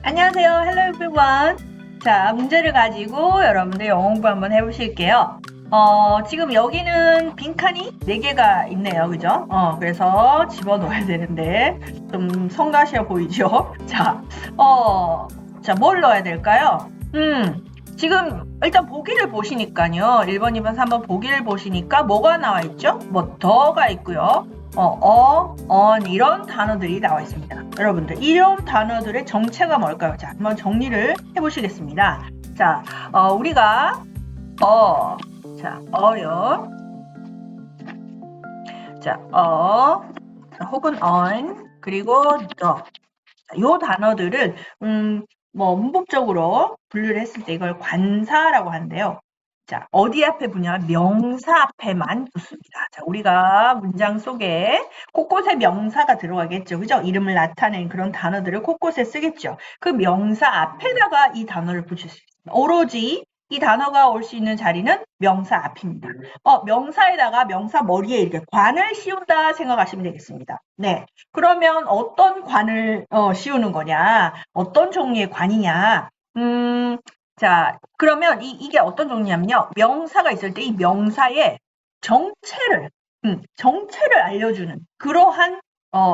안녕하세요. Hello everyone. 자, 문제를 가지고 여러분들 영어 공부 한번 해보실게요. 지금 여기는 빈칸이 4개가 있네요. 그죠? 그래서 집어넣어야 되는데 좀 성가셔 보이죠? 자, 뭘 넣어야 될까요? 지금 일단 보기를 보시니까요. 1번, 2번, 3번 보기를 보시니까 뭐가 나와 있죠? 뭐 더가 있고요. on 이런 단어들이 나와 있습니다. 여러분들 이런 단어들의 정체가 뭘까요? 자, 한번 정리를 해보시겠습니다. 자, 우리가 어요. 자, 혹은 on 그리고 the 요 단어들을 뭐 문법적으로 분류를 했을 때 이걸 관사라고 하는데요. 자, 어디 앞에 붙냐면 명사 앞에만 붙습니다. 자, 우리가 문장 속에 곳곳에 명사가 들어가겠죠. 그죠? 이름을 나타내는 그런 단어들을 곳곳에 쓰겠죠. 그 명사 앞에다가 이 단어를 붙일 수 있습니다. 오로지 이 단어가 올 수 있는 자리는 명사 앞입니다. 명사에다가 명사 머리에 이렇게 관을 씌운다 생각하시면 되겠습니다. 네. 그러면 어떤 관을 씌우는 거냐? 어떤 종류의 관이냐? 자, 그러면 이게 어떤 종류냐면요. 명사가 있을 때 이 명사의 정체를 알려주는 그러한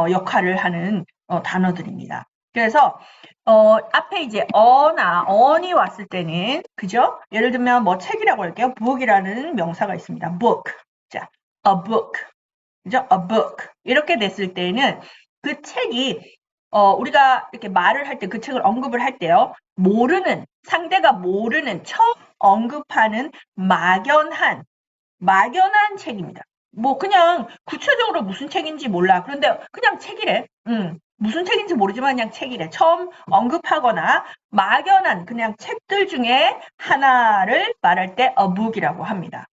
역할을 하는 단어들입니다. 그래서 앞에 이제 어나 on이 왔을 때는 그죠? 예를 들면 뭐 책이라고 할게요. book이라는 명사가 있습니다. book. 자, a book. 그죠? a book. 이렇게 됐을 때는 그 책이 우리가 이렇게 말을 할 때 그 책을 언급을 할 때요. 상대가 모르는 처음 언급하는 막연한 책입니다. 뭐 그냥 구체적으로 무슨 책인지 몰라. 그런데 그냥 책이래. 무슨 책인지 모르지만 그냥 책이래. 처음 언급하거나 막연한 그냥 책들 중에 하나를 말할 때 a book이라고 합니다.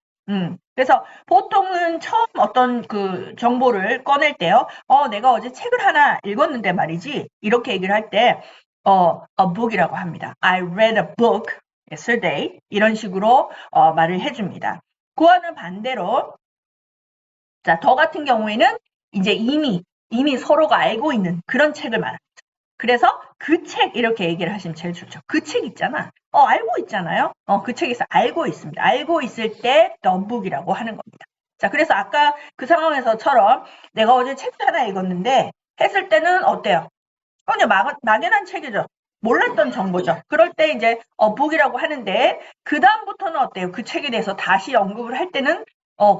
그래서 보통은 처음 어떤 그 정보를 꺼낼 때요. 내가 어제 책을 하나 읽었는데 말이지. 이렇게 얘기를 할 때 a book이라고 합니다. I read a book yesterday. 이런 식으로 말을 해줍니다. 그와는 반대로 자, 더 같은 경우에는 이제 이미 서로가 알고 있는 그런 책을 말합니다. 그래서 그 책 이렇게 얘기를 하시면 제일 좋죠. 그 책 있잖아. 알고 있잖아요. 그 책에서 알고 있습니다. 알고 있을 때 the book이라고 하는 겁니다. 자, 그래서 아까 그 상황에서처럼 내가 어제 책 하나 읽었는데 했을 때는 어때요? 그냥 막연한 책이죠. 몰랐던 정보죠. 그럴 때 이제 book이라고 하는데 그 다음부터는 어때요? 그 책에 대해서 다시 언급을 할 때는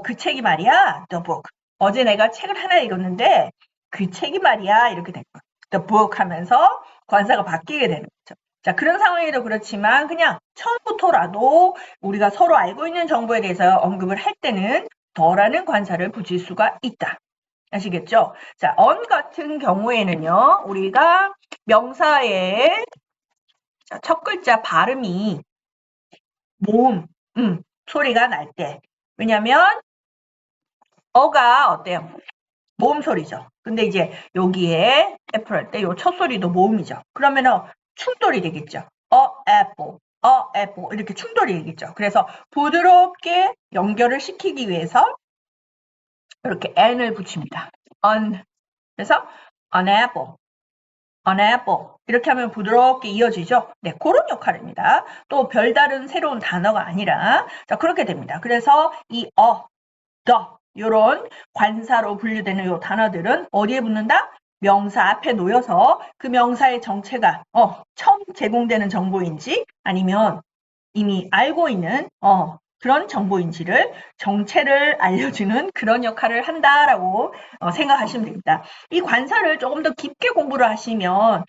그 책이 말이야, the book. 어제 내가 책을 하나 읽었는데 그 책이 말이야 이렇게 된 거예요. the book 하면서 관사가 바뀌게 되는 거죠. 자, 그런 상황에도 그렇지만 그냥 처음부터라도 우리가 서로 알고 있는 정보에 대해서 언급을 할 때는 더라는 관사를 붙일 수가 있다. 아시겠죠? 자, on 같은 경우에는요, 우리가 명사의 첫 글자 발음이 모음, 소리가 날 때. 왜냐면, 어가 어때요? 모음 소리죠. 근데 이제 여기에 애플 할 때 요 첫 소리도 모음이죠. 그러면은 충돌이 되겠죠. apple 이렇게 충돌이 되겠죠. 그래서 부드럽게 연결을 시키기 위해서 이렇게 n을 붙입니다. 그래서 an apple 이렇게 하면 부드럽게 이어지죠. 네, 그런 역할입니다. 또 별다른 새로운 단어가 아니라 자 그렇게 됩니다. 그래서 이 the 이런 관사로 분류되는 이 단어들은 어디에 붙는다? 명사 앞에 놓여서 그 명사의 정체가 처음 제공되는 정보인지 아니면 이미 알고 있는 그런 정보인지를 정체를 알려주는 그런 역할을 한다라고 생각하시면 됩니다. 이 관사를 조금 더 깊게 공부를 하시면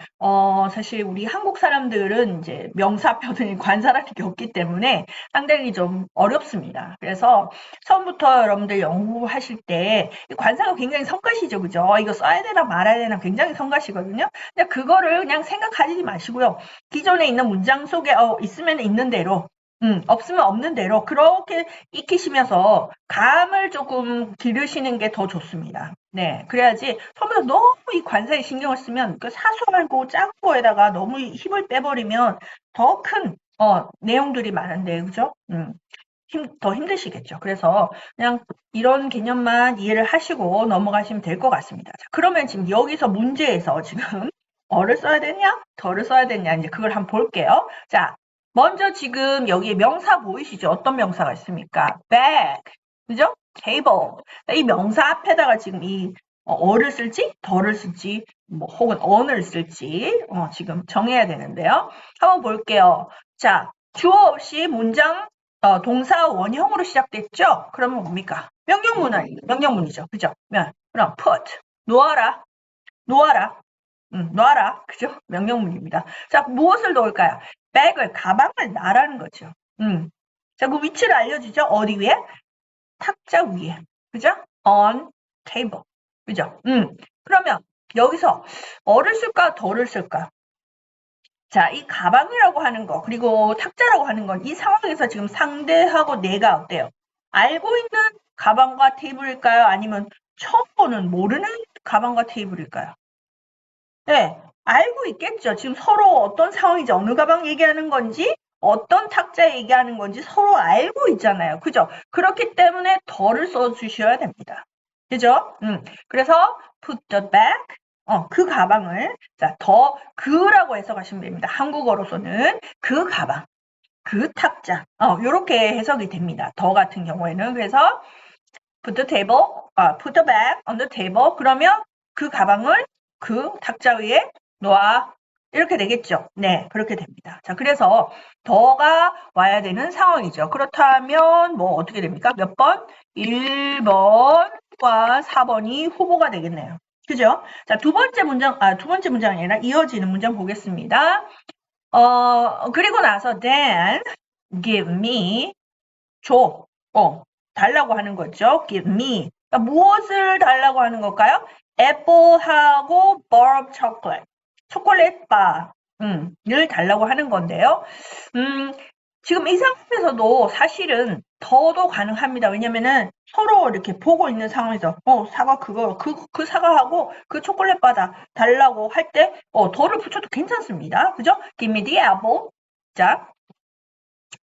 사실 우리 한국 사람들은 이제 명사표는 관사라는 게 없기 때문에 상당히 좀 어렵습니다. 그래서 처음부터 여러분들 연구하실 때 관사가 굉장히 성가시죠, 그죠? 이거 써야 되나 말아야 되나 굉장히 성가시거든요. 근데 그거를 그냥 생각하지 마시고요. 기존에 있는 문장 속에 있으면 있는 대로 없으면 없는 대로 그렇게 익히시면서 감을 조금 기르시는 게 더 좋습니다. 네, 그래야지 처음부터 너무 이 관사에 신경을 쓰면 그 사소하고 작은 거에다가 너무 힘을 빼버리면 더 큰 내용들이 많은데 그죠? 더 힘드시겠죠. 그래서 그냥 이런 개념만 이해를 하시고 넘어가시면 될 것 같습니다. 자, 그러면 지금 여기서 문제에서 지금 어를 써야 되냐? 더를 써야 되냐? 이제 그걸 한번 볼게요. 자, 먼저 지금 여기에 명사 보이시죠? 어떤 명사가 있습니까? bag, 그죠? table. 이 명사 앞에다가 지금 이 어를 쓸지, 더를 쓸지, 뭐 혹은 on을 쓸지 지금 정해야 되는데요. 한번 볼게요. 자, 주어 없이 문장 동사 원형으로 시작됐죠? 그러면 뭡니까? 명령문이죠. 그죠? 그럼 put, 놓아라, 놓아라. 놔라. 그죠? 명령문입니다. 자, 무엇을 놓을까요? 백을, 가방을 놔라는 거죠. 자, 그 위치를 알려주죠? 어디 위에? 탁자 위에. 그죠? on table. 그죠? 그러면 여기서 어를 쓸까, 더를 쓸까? 자, 이 가방이라고 하는 거, 그리고 탁자라고 하는 건 이 상황에서 지금 상대하고 내가 어때요? 알고 있는 가방과 테이블일까요? 아니면 처음 보는 모르는 가방과 테이블일까요? 네, 알고 있겠죠. 지금 서로 어떤 상황인지, 어느 가방 얘기하는 건지, 어떤 탁자 얘기하는 건지 서로 알고 있잖아요. 그죠? 그렇기 때문에 더를 써주셔야 됩니다. 그죠? 그래서 put the bag, 그 가방을, 자, 그라고 해석하시면 됩니다. 한국어로서는 그 가방, 그 탁자, 요렇게 해석이 됩니다. 더 같은 경우에는. 그래서 put the table, put the bag on the table. 그러면 그 가방을 그 탁자 위에 놓아. 이렇게 되겠죠. 네, 그렇게 됩니다. 자, 그래서 더가 와야 되는 상황이죠. 그렇다면 뭐 어떻게 됩니까? 몇 번? 1번과 4번이 후보가 되겠네요. 그죠? 자, 두 번째 문장이 아니라 이어지는 문장 보겠습니다. 그리고 나서 then give me 줘. 달라고 하는 거죠. give me. 그러니까 무엇을 달라고 하는 걸까요? apple하고 bar of chocolate. 초콜릿 바를 달라고 하는 건데요. 지금 이 상황에서도 사실은 더도 가능합니다. 왜냐면은 서로 이렇게 보고 있는 상황에서 사과 그 사과하고 그 초콜릿 바다 달라고 할 때 더를 붙여도 괜찮습니다. 그죠? give me the apple. 자,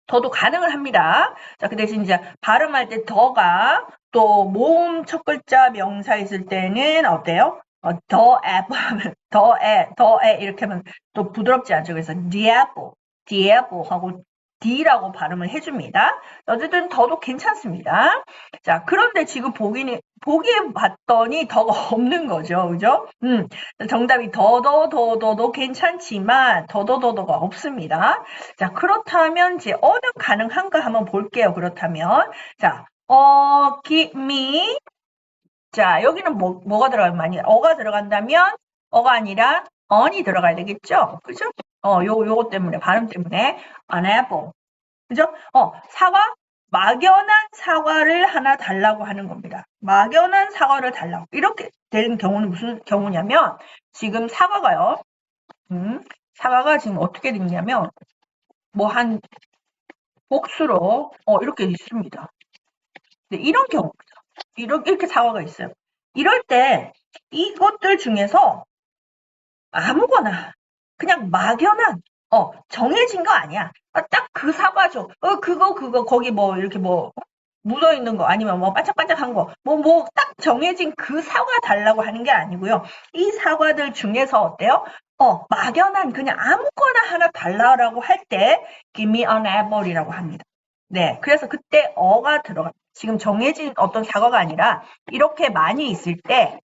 더도 가능을 합니다. 자, 그 대신 이제 발음할 때 더가 또 모음 첫 글자 명사 있을 때는 어때요? 더 apple 하면 더에 이렇게 하면 또 부드럽지 않죠. 그래서 the apple 하고 D라고 발음을 해줍니다. 어쨌든 더도 괜찮습니다. 자, 그런데 지금 보기에 봤더니 더가 없는 거죠. 그죠? 정답이 더도 괜찮지만 더더더가 없습니다. 자, 그렇다면 이제 어는 가능한가 한번 볼게요. 그렇다면 자, give me. 자, 여기는 뭐가 들어가면 많이 어가 들어간다면 어가 아니라 on이 들어가야 되겠죠? 그죠? 요거 때문에 발음 때문에 an apple. 그죠? 사과 막연한 사과를 하나 달라고 하는 겁니다. 막연한 사과를 달라고. 이렇게 되는 경우는 무슨 경우냐면 지금 사과가요. 사과가 지금 어떻게 됐냐면 뭐 한 복수로 이렇게 있습니다. 네, 이런 경우죠. 이렇게 사과가 있어요. 이럴 때 이것들 중에서 아무거나 그냥 막연한 정해진 거 아니야. 딱 그 사과죠. 그거 거기 뭐 이렇게 뭐 묻어 있는 거 아니면 뭐 반짝반짝한 거 뭐 딱 정해진 그 사과 달라고 하는 게 아니고요. 이 사과들 중에서 어때요? 막연한 그냥 아무거나 하나 달라고 할 때 give me an apple이라고 합니다. 네, 그래서 그때 어가 들어가. 지금 정해진 어떤 사과가 아니라 이렇게 많이 있을 때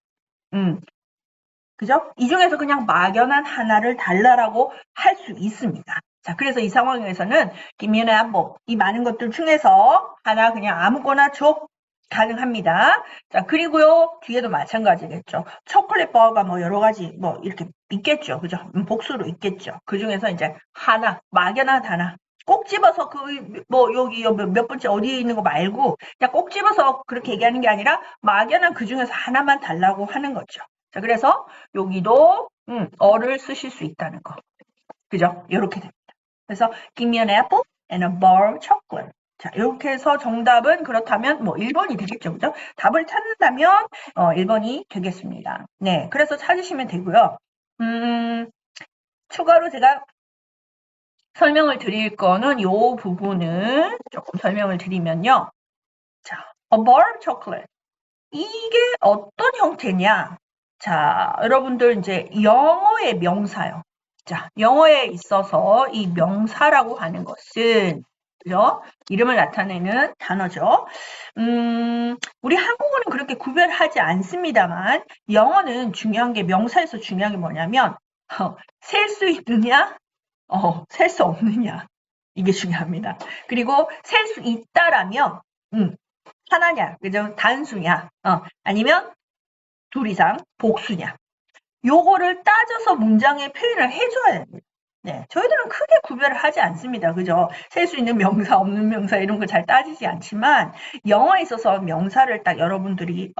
그죠? 이 중에서 그냥 막연한 하나를 달라라고 할 수 있습니다. 자, 그래서 이 상황에서는 give me an apple. 이 많은 것들 중에서 하나 그냥 아무거나 줘. 가능합니다. 자, 그리고요, 뒤에도 마찬가지겠죠. 초콜릿 바가 뭐 여러 가지 뭐 이렇게 있겠죠. 그죠? 복수로 있겠죠. 그 중에서 이제 하나, 막연한 하나. 꼭 집어서 여기 몇 번째 어디에 있는 거 말고 그냥 꼭 집어서 그렇게 얘기하는 게 아니라 막연한 그 중에서 하나만 달라고 하는 거죠. 자, 그래서 여기도 어를 쓰실 수 있다는 거. 그죠? 이렇게 됩니다. 그래서 give me an apple and a bar of chocolate. 자, 이렇게 해서 정답은 그렇다면 뭐 1번이 되겠죠. 그죠? 답을 찾는다면 1번이 되겠습니다. 네, 그래서 찾으시면 되고요. 추가로 제가 설명을 드릴 거는 이 부분은 조금 설명을 드리면요. 자, a bar of chocolate. 이게 어떤 형태냐? 자, 여러분들 이제 영어의 명사요. 자, 영어에 있어서 이 명사라고 하는 것은 그죠? 이름을 나타내는 단어죠. 우리 한국어는 그렇게 구별하지 않습니다만 영어는 중요한 게 명사에서 중요한 게 뭐냐면 셀 수 있느냐, 셀 수 없느냐 이게 중요합니다. 그리고 셀 수 있다라면 하나냐, 그죠? 단수냐, 아니면 둘 이상 복수냐. 요거를 따져서 문장에 표현을 해줘야 됩니다. 네, 저희들은 크게 구별을 하지 않습니다. 그죠? 셀 수 있는 명사, 없는 명사 이런 걸 잘 따지지 않지만 영어에 있어서 명사를 딱 여러분들이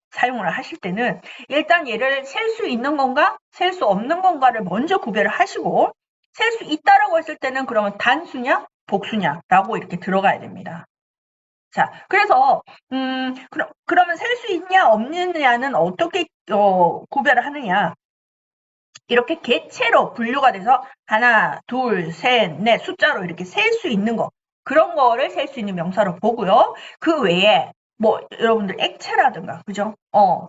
사용을 하실 때는 일단 얘를 셀 수 있는 건가, 셀 수 없는 건가를 먼저 구별을 하시고 셀 수 있다라고 했을 때는 그러면 단수냐, 복수냐라고 이렇게 들어가야 됩니다. 자, 그래서 그러면 셀 수 있냐 없느냐는 어떻게 구별을 하느냐? 이렇게 개체로 분류가 돼서 하나, 둘, 셋, 넷 숫자로 이렇게 셀 수 있는 거 그런 거를 셀 수 있는 명사로 보고요. 그 외에 뭐 여러분들 액체라든가 그죠?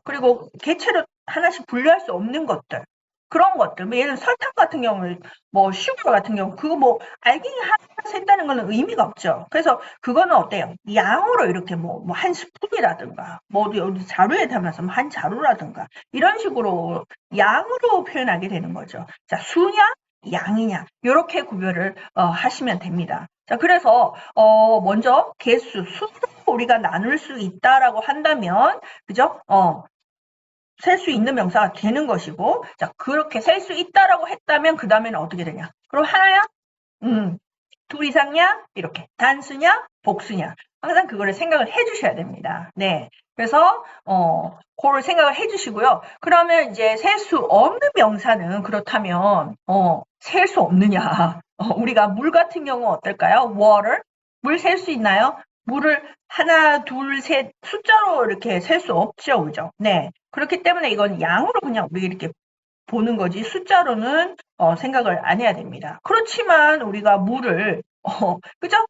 그리고 개체로 하나씩 분류할 수 없는 것들 그런 것들, 뭐 예를 들어 설탕 같은 경우는 뭐 슈거 같은 경우 그거 뭐 알갱이 하나 센다는 거는 의미가 없죠. 그래서 그거는 어때요? 양으로 이렇게 뭐 한 스푼이라든가 뭐 어디 자루에 담아서 한 자루라든가 이런 식으로 양으로 표현하게 되는 거죠. 자, 수냐 양이냐 이렇게 구별을 하시면 됩니다. 자, 그래서 먼저 개수 수로 우리가 나눌 수 있다라고 한다면 그죠? 셀 수 있는 명사가 되는 것이고, 자, 그렇게 셀 수 있다라고 했다면 그 다음에는 어떻게 되냐? 그럼 하나야? 둘 이상이야? 이렇게. 단수냐? 복수냐? 항상 그거를 생각을 해주셔야 됩니다. 네. 그래서, 그걸 생각을 해주시고요. 그러면 이제 셀 수 없는 명사는 그렇다면, 셀 수 없느냐? 우리가 물 같은 경우 어떨까요? water. 물 셀 수 있나요? 물을 하나, 둘, 셋 숫자로 이렇게 셀 수 없죠. 그죠? 네. 그렇기 때문에 이건 양으로 그냥 우리 이렇게 보는 거지 숫자로는 생각을 안 해야 됩니다. 그렇지만 우리가 물을 그죠?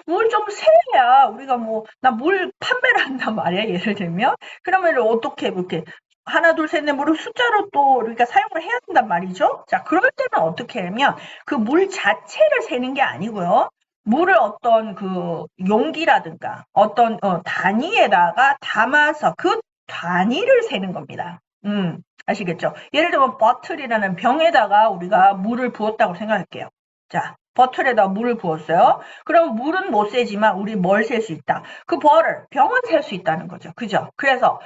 물 좀 세야 우리가 뭐 나 물 판매를 한단 말이야. 예를 들면 그러면 어떻게 이렇게 하나 둘 셋 넷 물을 숫자로 또 우리가 사용을 해야 된단 말이죠. 자, 그럴 때는 어떻게 하면 그 물 자체를 세는 게 아니고요. 물을 어떤 그 용기라든가 어떤 단위에다가 담아서 그 단위를 세는 겁니다. 아시겠죠? 예를 들면 버틀이라는 병에다가 우리가 물을 부었다고 생각할게요. 자, 버틀에다가 물을 부었어요. 그럼 물은 못 세지만 우리 뭘 셀 수 있다? 그 병은 셀 수 있다는 거죠. 그죠? 그래서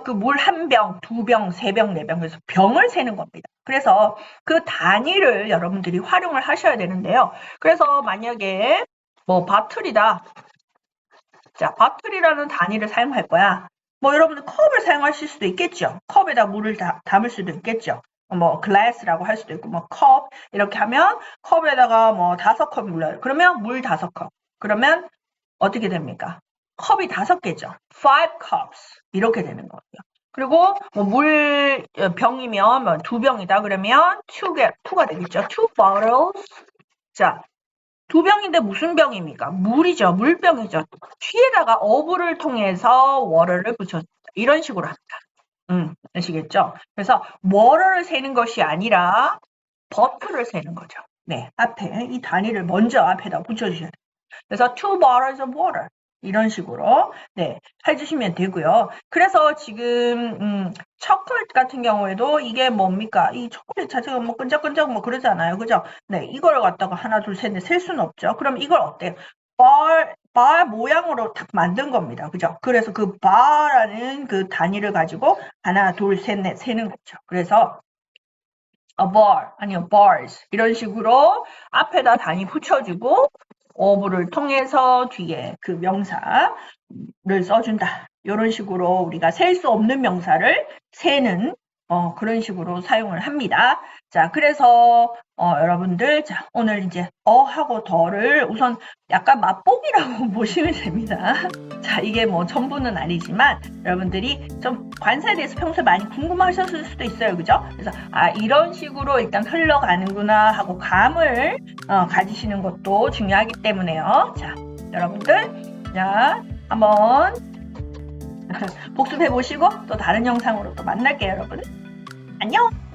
그 물 한 병, 두 병, 세 병, 네 병, 그래서 병을 세는 겁니다. 그래서 그 단위를 여러분들이 활용을 하셔야 되는데요. 그래서 만약에 뭐 바틀이다. 자, 바틀이라는 단위를 사용할 거야. 뭐 여러분들 컵을 사용하실 수도 있겠죠. 컵에다 물을 담을 수도 있겠죠. 뭐 glass라고 할 수도 있고 뭐 컵 이렇게 하면 컵에다가 뭐 5컵 물러요. 그러면 물 5컵. 그러면 어떻게 됩니까? 컵이 5개죠. 5 cups 이렇게 되는 거예요. 그리고 뭐 물 병이면 뭐 2병이다 그러면 2가 되겠죠. 2 bottles. 자, 2병인데 무슨 병입니까? 물이죠. 물병이죠. 뒤에다가 어부를 통해서 water를 붙였다. 이런 식으로 합니다. 아시겠죠? 그래서 water를 세는 것이 아니라 버틀을 세는 거죠. 네, 앞에 이 단위를 먼저 앞에다 붙여주셔야 돼요. 그래서 2 bottles of water. 이런 식으로 네 해주시면 되고요. 그래서 지금 초콜릿 같은 경우에도 이게 뭡니까? 이 초콜릿 자체가 뭐 끈적끈적 뭐 그러잖아요, 그죠? 네, 이걸 갖다가 하나, 둘, 셋, 넷 셀 수는 없죠. 그럼 이걸 어때요? 바 모양으로 딱 만든 겁니다, 그죠? 그래서 그 바라는 그 단위를 가지고 하나, 둘, 셋, 넷 세는 거죠. 그래서 a bar 아니요 bars 이런 식으로 앞에다 단위 붙여주고 어부를 통해서 뒤에 그 명사를 써준다. 이런 식으로 우리가 셀 수 없는 명사를 세는 그런 식으로 사용을 합니다. 자, 그래서 여러분들 자 오늘 이제 어하고 더를 우선 약간 맛보기라고 보시면 됩니다. 자, 이게 뭐 전부는 아니지만 여러분들이 좀 관사에 대해서 평소에 많이 궁금하셨을 수도 있어요. 그죠? 그래서 이런 식으로 일단 흘러가는구나 하고 감을 가지시는 것도 중요하기 때문에요. 자, 여러분들 자 한번 복습해 보시고 또 다른 영상으로 또 만날게요, 여러분. 안녕!